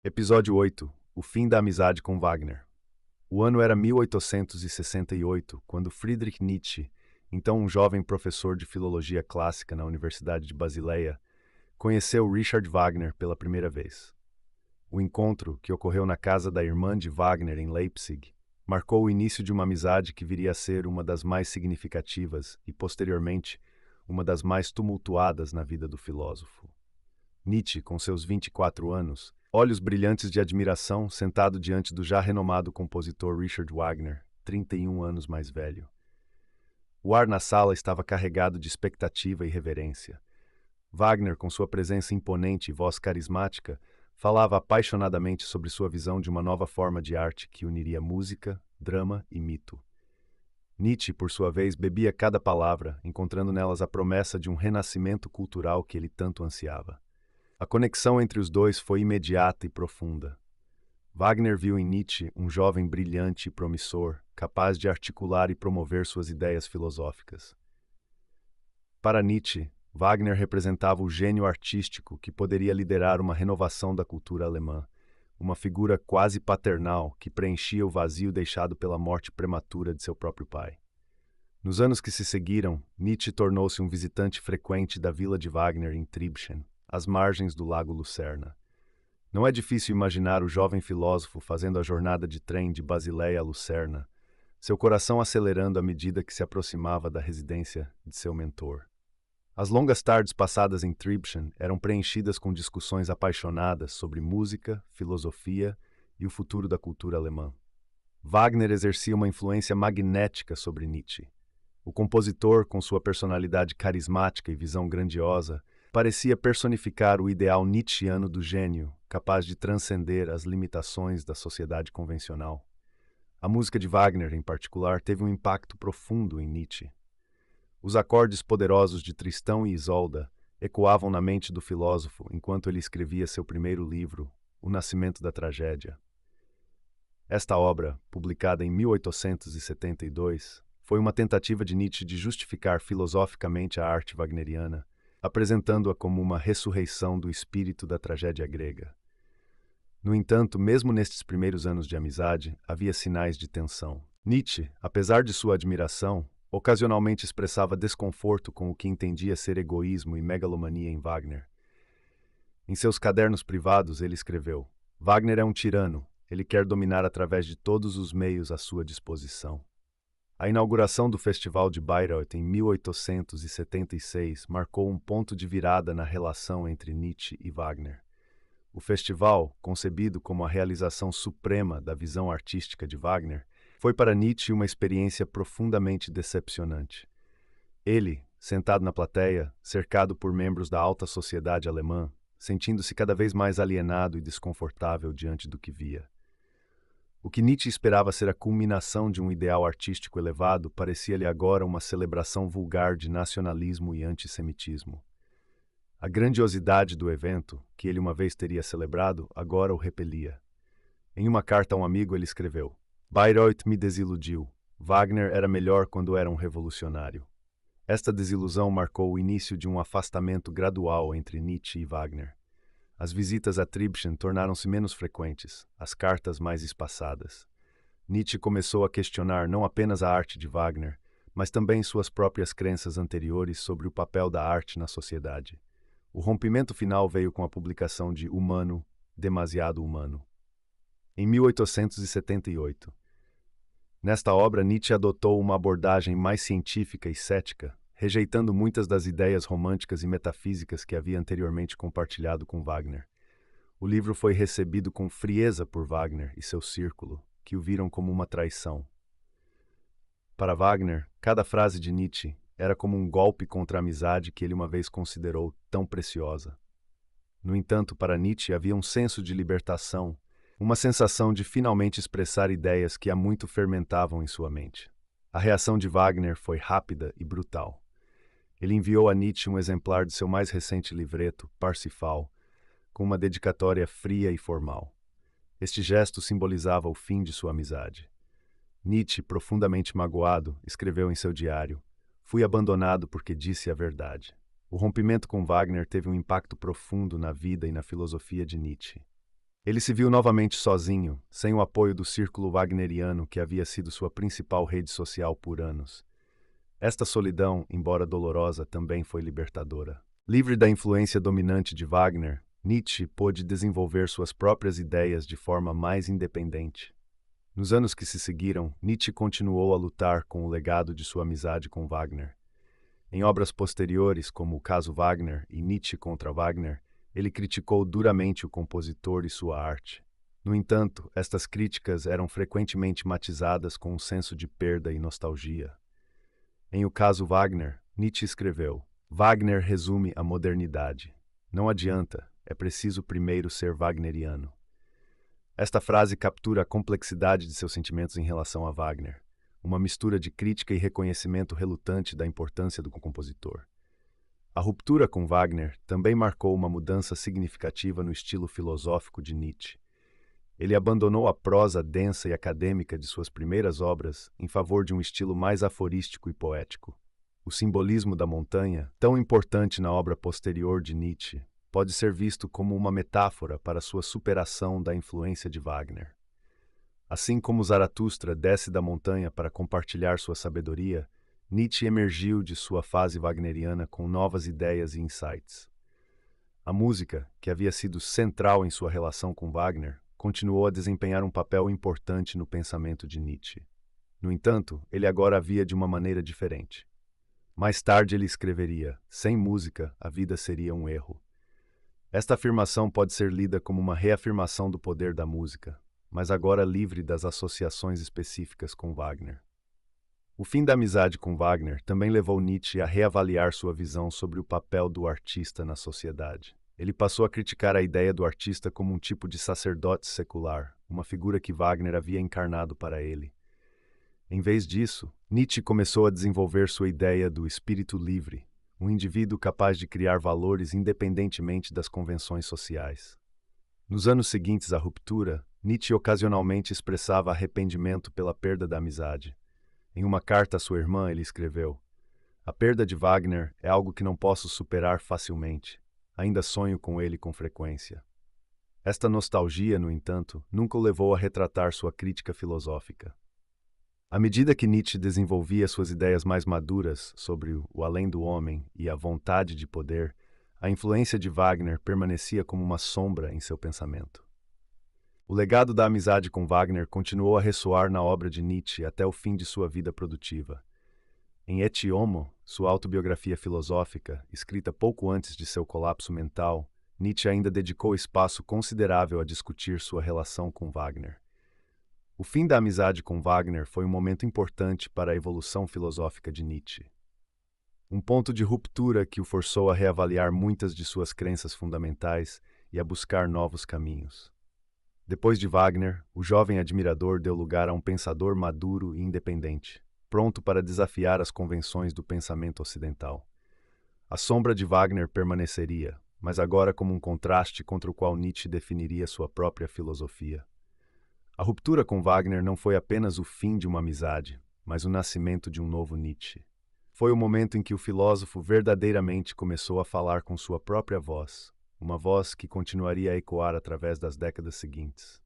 Episódio 8. O fim da amizade com Wagner. O ano era 1868, quando Friedrich Nietzsche, então um jovem professor de filologia clássica na Universidade de Basileia, conheceu Richard Wagner pela primeira vez. O encontro, que ocorreu na casa da irmã de Wagner em Leipzig, marcou o início de uma amizade que viria a ser uma das mais significativas e, posteriormente, uma das mais tumultuadas na vida do filósofo. Nietzsche, com seus 24 anos, olhos brilhantes de admiração, sentado diante do já renomado compositor Richard Wagner, 31 anos mais velho. O ar na sala estava carregado de expectativa e reverência. Wagner, com sua presença imponente e voz carismática, falava apaixonadamente sobre sua visão de uma nova forma de arte que uniria música, drama e mito. Nietzsche, por sua vez, bebia cada palavra, encontrando nelas a promessa de um renascimento cultural que ele tanto ansiava. A conexão entre os dois foi imediata e profunda. Wagner viu em Nietzsche um jovem brilhante e promissor, capaz de articular e promover suas ideias filosóficas. Para Nietzsche, Wagner representava o gênio artístico que poderia liderar uma renovação da cultura alemã, uma figura quase paternal que preenchia o vazio deixado pela morte prematura de seu próprio pai. Nos anos que se seguiram, Nietzsche tornou-se um visitante frequente da vila de Wagner em Tribschen, às margens do lago Lucerna. Não é difícil imaginar o jovem filósofo fazendo a jornada de trem de Basileia a Lucerna, seu coração acelerando à medida que se aproximava da residência de seu mentor. As longas tardes passadas em Tribschen eram preenchidas com discussões apaixonadas sobre música, filosofia e o futuro da cultura alemã. Wagner exercia uma influência magnética sobre Nietzsche. O compositor, com sua personalidade carismática e visão grandiosa, parecia personificar o ideal nietzschiano do gênio, capaz de transcender as limitações da sociedade convencional. A música de Wagner, em particular, teve um impacto profundo em Nietzsche. Os acordes poderosos de Tristão e Isolda ecoavam na mente do filósofo enquanto ele escrevia seu primeiro livro, O Nascimento da Tragédia. Esta obra, publicada em 1872, foi uma tentativa de Nietzsche de justificar filosoficamente a arte wagneriana, apresentando-a como uma ressurreição do espírito da tragédia grega. No entanto, mesmo nestes primeiros anos de amizade, havia sinais de tensão. Nietzsche, apesar de sua admiração, ocasionalmente expressava desconforto com o que entendia ser egoísmo e megalomania em Wagner. Em seus cadernos privados, ele escreveu: Wagner é um tirano, ele quer dominar através de todos os meios à sua disposição. A inauguração do Festival de Bayreuth em 1876 marcou um ponto de virada na relação entre Nietzsche e Wagner. O festival, concebido como a realização suprema da visão artística de Wagner, foi para Nietzsche uma experiência profundamente decepcionante. Ele, sentado na plateia, cercado por membros da alta sociedade alemã, sentindo-se cada vez mais alienado e desconfortável diante do que via. O que Nietzsche esperava ser a culminação de um ideal artístico elevado parecia-lhe agora uma celebração vulgar de nacionalismo e antissemitismo. A grandiosidade do evento, que ele uma vez teria celebrado, agora o repelia. Em uma carta a um amigo ele escreveu: Bayreuth me desiludiu. Wagner era melhor quando era um revolucionário. Esta desilusão marcou o início de um afastamento gradual entre Nietzsche e Wagner. As visitas a Tribschen tornaram-se menos frequentes, as cartas mais espaçadas. Nietzsche começou a questionar não apenas a arte de Wagner, mas também suas próprias crenças anteriores sobre o papel da arte na sociedade. O rompimento final veio com a publicação de Humano, Demasiado Humano, em 1878. Nesta obra, Nietzsche adotou uma abordagem mais científica e cética, rejeitando muitas das ideias românticas e metafísicas que havia anteriormente compartilhado com Wagner. O livro foi recebido com frieza por Wagner e seu círculo, que o viram como uma traição. Para Wagner, cada frase de Nietzsche era como um golpe contra a amizade que ele uma vez considerou tão preciosa. No entanto, para Nietzsche havia um senso de libertação, uma sensação de finalmente expressar ideias que há muito fermentavam em sua mente. A reação de Wagner foi rápida e brutal. Ele enviou a Nietzsche um exemplar de seu mais recente livreto, Parsifal, com uma dedicatória fria e formal. Este gesto simbolizava o fim de sua amizade. Nietzsche, profundamente magoado, escreveu em seu diário: Fui abandonado porque disse a verdade. O rompimento com Wagner teve um impacto profundo na vida e na filosofia de Nietzsche. Ele se viu novamente sozinho, sem o apoio do círculo wagneriano que havia sido sua principal rede social por anos. Esta solidão, embora dolorosa, também foi libertadora. Livre da influência dominante de Wagner, Nietzsche pôde desenvolver suas próprias ideias de forma mais independente. Nos anos que se seguiram, Nietzsche continuou a lutar com o legado de sua amizade com Wagner. Em obras posteriores, como O Caso Wagner e Nietzsche contra Wagner, ele criticou duramente o compositor e sua arte. No entanto, estas críticas eram frequentemente matizadas com um senso de perda e nostalgia. Em O Caso Wagner, Nietzsche escreveu: Wagner resume a modernidade. Não adianta, é preciso primeiro ser wagneriano. Esta frase captura a complexidade de seus sentimentos em relação a Wagner, uma mistura de crítica e reconhecimento relutante da importância do compositor. A ruptura com Wagner também marcou uma mudança significativa no estilo filosófico de Nietzsche. Ele abandonou a prosa densa e acadêmica de suas primeiras obras em favor de um estilo mais aforístico e poético. O simbolismo da montanha, tão importante na obra posterior de Nietzsche, pode ser visto como uma metáfora para sua superação da influência de Wagner. Assim como Zaratustra desce da montanha para compartilhar sua sabedoria, Nietzsche emergiu de sua fase wagneriana com novas ideias e insights. A música, que havia sido central em sua relação com Wagner, continuou a desempenhar um papel importante no pensamento de Nietzsche. No entanto, ele agora a via de uma maneira diferente. Mais tarde ele escreveria: sem música, a vida seria um erro. Esta afirmação pode ser lida como uma reafirmação do poder da música, mas agora livre das associações específicas com Wagner. O fim da amizade com Wagner também levou Nietzsche a reavaliar sua visão sobre o papel do artista na sociedade. Ele passou a criticar a ideia do artista como um tipo de sacerdote secular, uma figura que Wagner havia encarnado para ele. Em vez disso, Nietzsche começou a desenvolver sua ideia do espírito livre, um indivíduo capaz de criar valores independentemente das convenções sociais. Nos anos seguintes à ruptura, Nietzsche ocasionalmente expressava arrependimento pela perda da amizade. Em uma carta à sua irmã, ele escreveu: a perda de Wagner é algo que não posso superar facilmente. Ainda sonho com ele com frequência. Esta nostalgia, no entanto, nunca o levou a retratar sua crítica filosófica. À medida que Nietzsche desenvolvia suas ideias mais maduras sobre o além do homem e a vontade de poder, a influência de Wagner permanecia como uma sombra em seu pensamento. O legado da amizade com Wagner continuou a ressoar na obra de Nietzsche até o fim de sua vida produtiva. Em Et Homo, sua autobiografia filosófica, escrita pouco antes de seu colapso mental, Nietzsche ainda dedicou espaço considerável a discutir sua relação com Wagner. O fim da amizade com Wagner foi um momento importante para a evolução filosófica de Nietzsche. Um ponto de ruptura que o forçou a reavaliar muitas de suas crenças fundamentais e a buscar novos caminhos. Depois de Wagner, o jovem admirador deu lugar a um pensador maduro e independente, pronto para desafiar as convenções do pensamento ocidental. A sombra de Wagner permaneceria, mas agora como um contraste contra o qual Nietzsche definiria sua própria filosofia. A ruptura com Wagner não foi apenas o fim de uma amizade, mas o nascimento de um novo Nietzsche. Foi o momento em que o filósofo verdadeiramente começou a falar com sua própria voz, uma voz que continuaria a ecoar através das décadas seguintes.